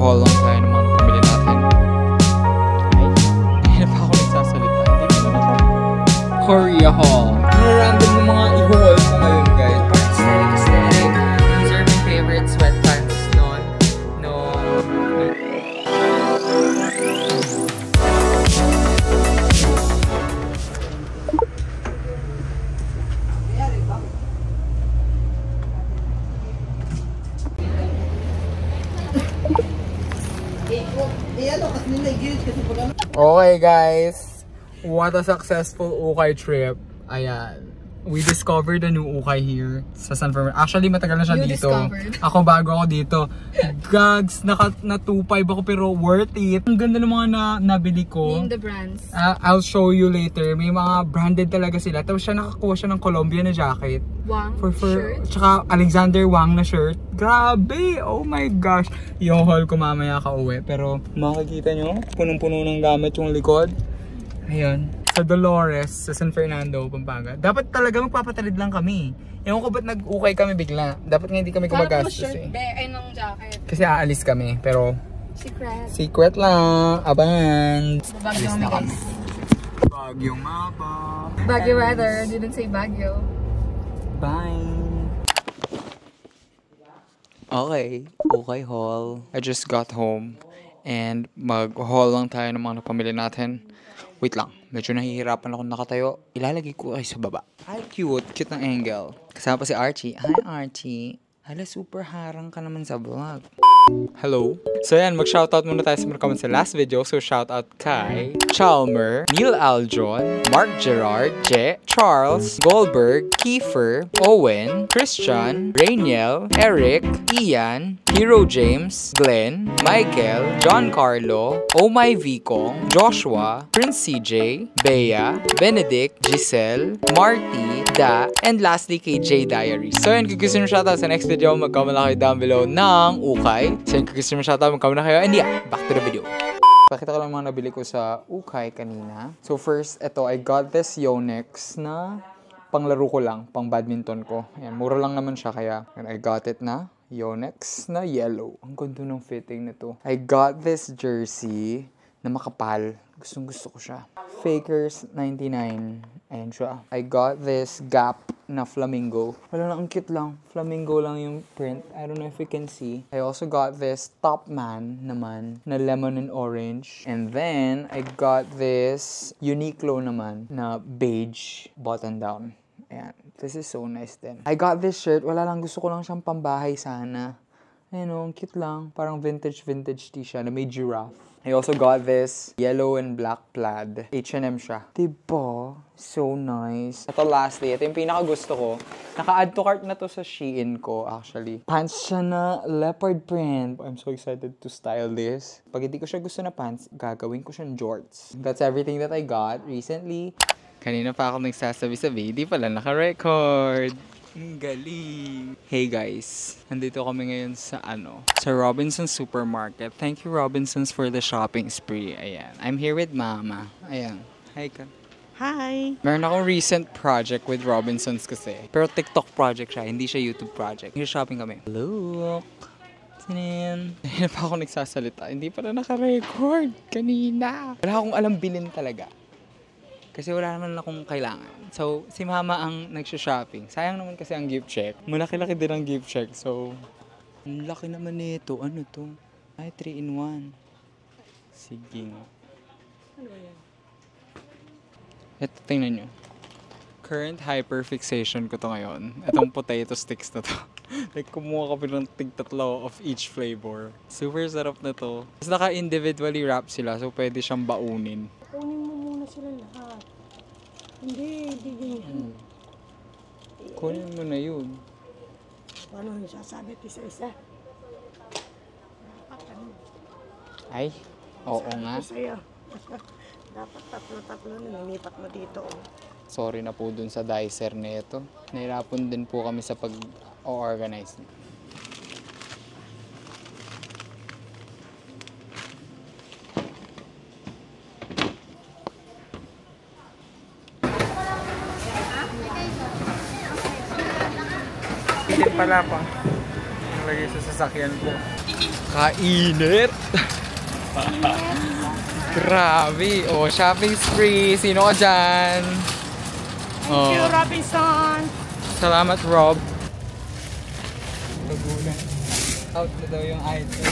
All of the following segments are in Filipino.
mag-haul lang tayo ng mga pamili natin. Ay, hindi pa ako nagsasalita. Hindi ko na ako. Korea haul. Random ng mga i-haul ko ngayon, guys. Aesthetic. These are my favorite sweatpants noon. Okay guys, what a successful ukay trip. Ayan, we discovered a new ukay here sa San Fernando. Actually, matagal na siya dito. Ako bago ako dito. Gags, na-2.5 ako pero worth it. Ang ganda ng mga nabili ko. Name the brands. I'll show you later. May mga branded talaga sila. Tapos siya nakakuha siya ng Colombia na jacket. Wang shirt. Tsaka Alexander Wang na shirt. Grabe! Oh my gosh! Yung haul ko mamaya ka uwi. Pero makikita nyo, punong-puno ng gamit yung likod. Ayun. Sa Dolores, sa San Fernando, Pampanga. Dapat talaga magpapatalid lang kami. Ewan ko ba't nag-ukay kami bigla. Dapat nga hindi kami gumagastos eh. Ay, ng jacket. Kasi aalis kami. Pero Secret lang. Abangan. Baguio na kami. Baguio mapa. Baguio weather. Didn't say Baguio. Bye. Okay. Okay haul. I just got home. And mag-haul lang tayo ng mga napamili natin. Wait lang, medyo nahihirapan ako nakatayo. Ilalagay ko ay sa baba. Ay, cute. Cute ng angle. Kasama pa si Archie. Hi, Archie. Hala, super harang ka naman sa vlog. Hello. So yan, mag-shoutout muna tayo sa mga comments sa last video. So shoutout kay Chalmer, Neil Aljon, Mark Gerard, Je, Charles, Goldberg, Kiefer, Owen, Christian, Rainiel, Eric, Ian, Hero James, Glenn, Michael, John Carlo, Oh My Vicong, Joshua, Prince CJ, Bea, Benedict, Giselle, Marty, Da, and lastly kay J Diaries. So yan, kung gusto nyo shoutout sa next video, mag-comment lang kayo down below ng ukay. So yun, kung gusto nyo shoutout, mag-comment na kayo. And yeah, back to the video. Pakita ko lang mga nabili ko sa ukay kanina. So first, ito, I got this Yonex na panglaro ko lang, pang badminton ko. Ayan, mura lang naman siya, kaya I got it na. Yonex na yellow. Ang ganda ng fitting nito. I got this jersey na makapal. Gustong gusto ko siya. Fakers 99. Ayan siya. I got this Gap na flamingo. Wala lang, ang cute lang. Flamingo lang yung print. I don't know if you can see. I also got this Topman naman na lemon and orange. And then, I got this Uniqlo naman na beige button down. Ayan. This is so nice din. I got this shirt. Wala lang, gusto ko lang siyang pambahay sana. Ayun o, cute lang. Parang vintage tee siya na may giraffe. I also got this yellow and black plaid. H&M siya. Diba? So nice. Ito lastly, ito yung pinaka-gusto ko. Naka-add to cart na to sa Shein ko, actually. Pants siya na leopard print. I'm so excited to style this. Pag hindi ko siya gusto na pants, gagawin ko siyang jorts. That's everything that I got recently. Kanina pa ako nagsasabi-sabi, di pala naka-record. Galing! Hey guys, nandito kami ngayon sa sa Robinsons Supermarket. Thank you Robinsons for the shopping spree. Ayan. I'm here with Mama. Ayan. Hi ka. Hi! Meron akong recent project with Robinsons kasi. Pero TikTok project siya, hindi siya YouTube project. Here shopping kami. Look! Sinin. Kanina pa ako nagsasalita. Hindi pala naka-record kanina. Wala akong alam bilhin talaga. Kasi wala naman akong kailangan. So, si Mama ang nagsha-shopping. Sayang naman kasi ang gift check. Malaki-laki din ang gift check. So, ang laki naman nito. Ano to? Ay, 3-in-1. Sige nga. Ano yan? Ito, tingnan nyo. Current hyperfixation ko to ngayon. Itong potato sticks na to. Like, kumuha kami ng tig-tatlo of each flavor. Super sarap na to. Tapos naka-individually wrap sila. So, pwede siyang baunin. Kunin mo muna sila lahat. Hindi ganyan. Kunin mo na yun. Paano yung sasabit isa-isa? Dapat ano? Ay, oo nga. Sa'yo. Dapat tatlo-tatlo na nilipat mo dito. Oh. Sorry na po dun sa dicer na ito. Nahirapon din po kami sa pag-organize. Hindi pala po. nakalagay sa sasakyan ko. Kainit! Grabe! Oh, shopping spree! Sino ka dyan? Thank you, Robinson. Salamat, Rob. Tagulan. Out na daw yung item.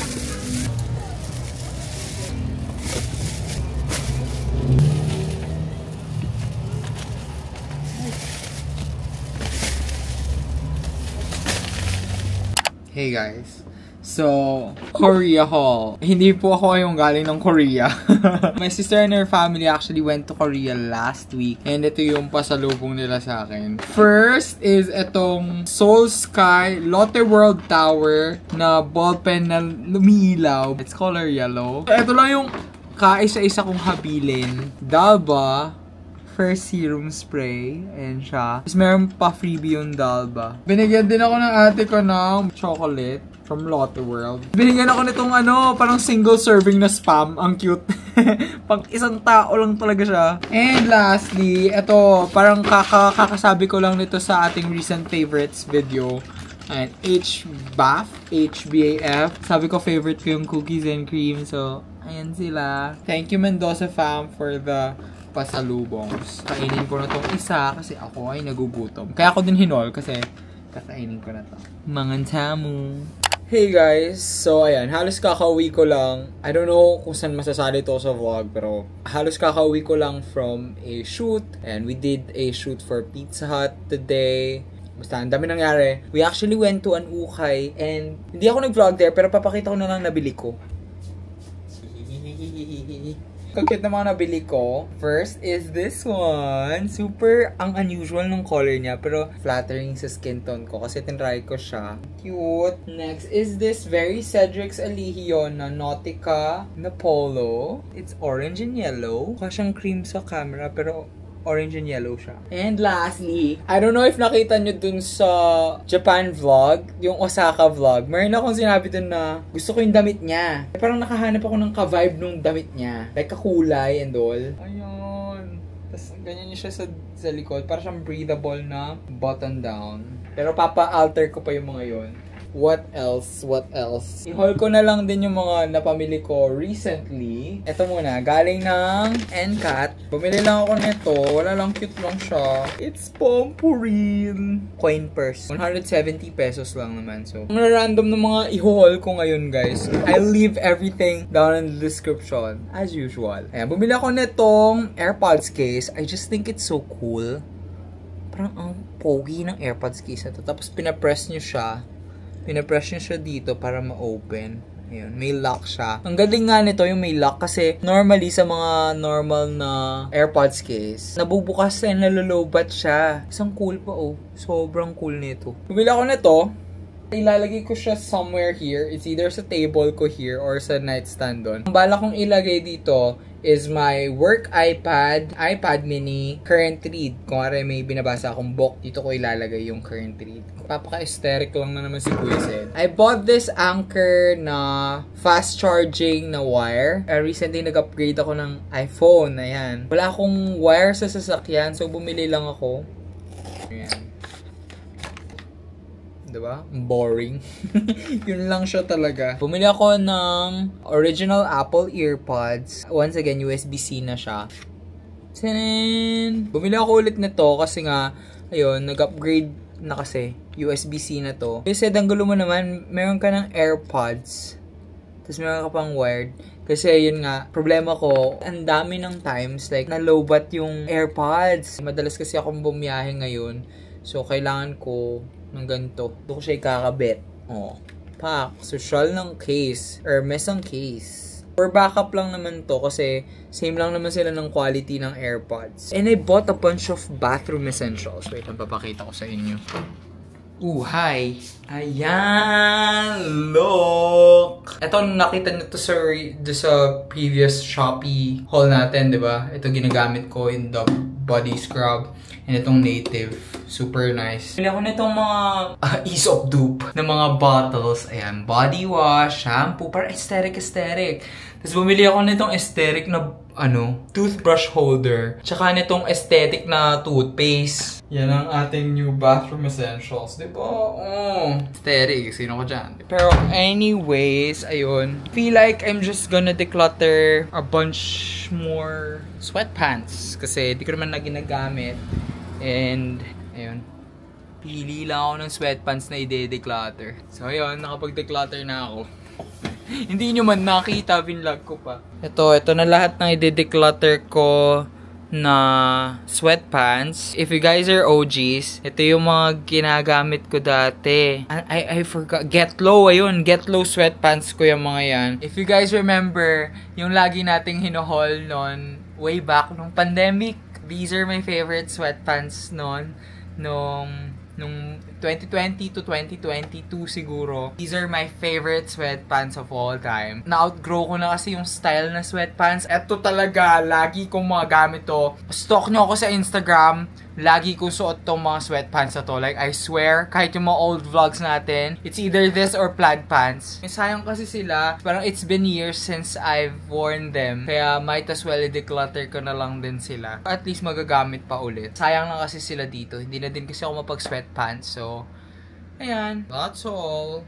Hey guys. So, Korea haul. Hindi po ako yung galing ng Korea. My sister and her family actually went to Korea last week. And ito yung pasalubong nila sa akin. First is itong Seoul Sky Lotte World Tower na ballpen na lumilaw. It's color yellow. So, ito lang yung kaisa-isa kong habilin. Dalba first serum spray. Ayan siya. Tapos meron pa freebie yung Dalba. Binigyan din ako ng ate ko ng chocolate from Lotte World. Binigyan ako nitong parang single serving na Spam. Ang cute. Pang isang tao lang talaga siya. And lastly, ito, parang kakasabi ko lang nito sa ating recent favorites video. And HBAF. Sabi ko favorite ko yung cookies and cream. So, ayan sila. Thank you Mendoza fam for the pasalubongs. Kainin ko na tong isa kasi ako ay nagugutom. Kaya ako din hinol kasi kakainin ko na to. Mangantamu. Hey guys! So ayan, halos kakauwi ko lang. I don't know kung saan masasali to sa vlog pero halos kakauwi ko lang from a shoot. And we did a shoot for Pizza Hut today. Basta ang dami nangyari. We actually went to an ukay and hindi ako nag-vlog there pero papakita ko na lang nabili ko. Cute na mga nabili ko. First is this one. Super ang unusual ng color niya pero flattering sa skin tone ko kasi tinry ko siya. Cute. Next is this very Cedric's Alihio na Nautica na polo. It's orange and yellow. Mukha siyang cream sa camera pero orange and yellow siya. And lastly, I don't know if nakita nyo dun sa Japan vlog, yung Osaka vlog, meron akong sinabi dun na gusto ko yung damit niya. Parang nakahanap ako ng ka-vibe nung damit niya. Like kakulay and all. Ayun. Tapos ganyan niya siya sa likod. Parang siyang breathable na button down. Pero papa-alter ko pa yung mga yun. What else? What else? I-haul ko na lang din yung mga napamili ko recently. Ito muna, galing ng NCAT. Bumili lang ako nito. Wala lang, cute lang siya. It's Pompurin. Coin purse. 170 pesos lang naman. So, mga random na mga i-haul ko ngayon, guys. I'll leave everything down in the description. As usual. Ayan, bumili ako nitong AirPods case. I just think it's so cool. Parang ang pogi ng AirPods case na to. Tapos pinapress nyo siya. Pinapress nyo siya dito para ma-open. Ayun, may lock siya. Ang galing nga nito yung may lock kasi normally sa mga normal na AirPods case, nabubukas na nalulubat siya. Isang cool pa oh. Sobrang cool nito. Bumili ako nito. Ilalagay ko siya somewhere here. It's either sa table ko here or sa nightstand doon. Ang bala kong ilagay dito is my work iPad mini, current read. Kung ara may binabasa akong book, dito ko ilalagay yung current read. Papaka-aesthetic lang na naman si Kuya Zed. I bought this Anker na fast charging na wire. Recently nag-upgrade ako ng iPhone. Ayan. Wala akong wire sa sasakyan, so bumili lang ako. Ayan. Diba? Boring. Yun lang siya talaga. Bumili ako ng original Apple earpods. Once again, USB-C na siya. Tanan! Bumili ako ulit nito kasi nga, ayun, nag-upgrade na kasi. USB-C na to. Kasi ang gulo mo naman, meron ka ng AirPods. Tapos meron ka pang wired. Kasi yun nga, problema ko, ang dami ng times, like, nalobat yung AirPods. Madalas kasi akong bumiyahe ngayon. So, kailangan ko ng ganito. Ito ko siya ikakabit. Oh. Pak. Social ng case. Hermes ang case. For backup lang naman to kasi same lang naman sila ng quality ng AirPods. And I bought a bunch of bathroom essentials. Wait, papakita ko sa inyo. Hi! Ayan! Look! Ito, nakita nyo to sa previous Shopee haul natin, di ba? Ito ginagamit ko in the body scrub. And itong native. Super nice. Pili ako nitong mga ease of dupe na mga bottles. Ayan, body wash, shampoo, para aesthetic. Tapos bumili ako nitong aesthetic na, toothbrush holder. Tsaka nitong aesthetic na toothpaste. Yan ang ating new bathroom essentials. Diba? Oh, aesthetic. Sino ko dyan? Pero anyways, ayun. Feel like I'm just gonna declutter a bunch more sweatpants. Kasi di ko naman na ginagamit. And, ayun. Pili lang ako ng sweatpants na i-declutter. So, ayun. Nakapag-declutter na ako. Hindi nyo man nakita, vinlog ko pa. Ito na lahat ng i-declutter ko na sweatpants. If you guys are OGs, ito yung mga ginagamit ko dati. I forgot. Get Low, ayun. Get Low sweatpants ko yung mga yan. If you guys remember, yung lagi nating hinohaul nun, way back nung pandemic, these are my favorite sweatpants nung 2020 to 2022 siguro. These are my favorite sweatpants of all time. Na-outgrow ko na kasi yung style na sweatpants. Eto talaga, lagi kong mga gamit to. Stalk nyo ako sa Instagram. Lagi ko suot tong mga sweatpants na to. Like, I swear, kahit yung mga old vlogs natin, it's either this or plaid pants. Sayang kasi sila. Parang it's been years since I've worn them. Kaya might as well declutter ko na lang din sila. At least magagamit pa ulit. Sayang lang kasi sila dito. Hindi na din kasi ako mapag-sweatpants. So, ayan. That's all.